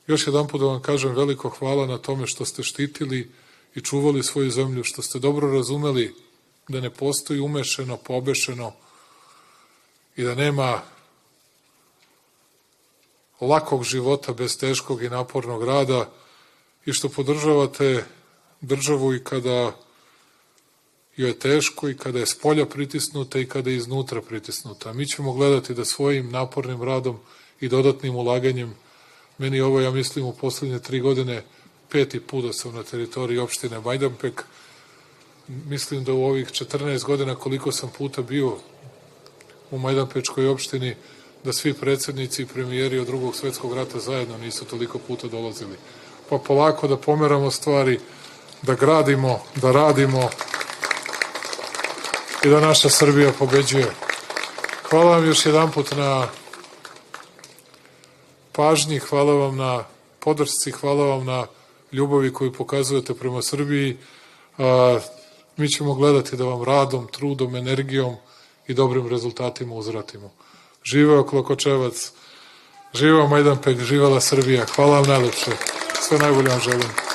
Još jedan put da vam kažem veliko hvala na tome što ste štitili i čuvali svoju zemlju, što ste dobro razumeli da ne postoji umešeno, pobešeno i da nema lakog života bez teškog i napornog rada i što podržavate državu i kada joj je teško i kada je spolja pritisnuta i kada je iznutra pritisnuta. Mi ćemo gledati da svojim napornim radom i dodatnim ulaganjem, meni ovo, ja mislim, u poslednje 3 godine 5. put da sam na teritoriji opštine Majdanpek. Mislim da u ovih 14 godina koliko sam puta bio u Majdanpečkoj opštini, da svi predsednici i premijeri od Drugog svetskog rata zajedno nisu toliko puta dolazili. Pa polako da pomeramo stvari, da gradimo, da radimo i da naša Srbija pobeđuje. Hvala vam još jedan put na pažnji, hvala vam na podršci, hvala vam na ljubavi koju pokazujete prema Srbiji. Mi ćemo gledati da vam radom, trudom, energijom i dobrim rezultatima uzvratimo. Živeo Klokočevac, živeo Majdanpek, živela Srbija. Hvala vam najlepše. Sve najbolje vam želim.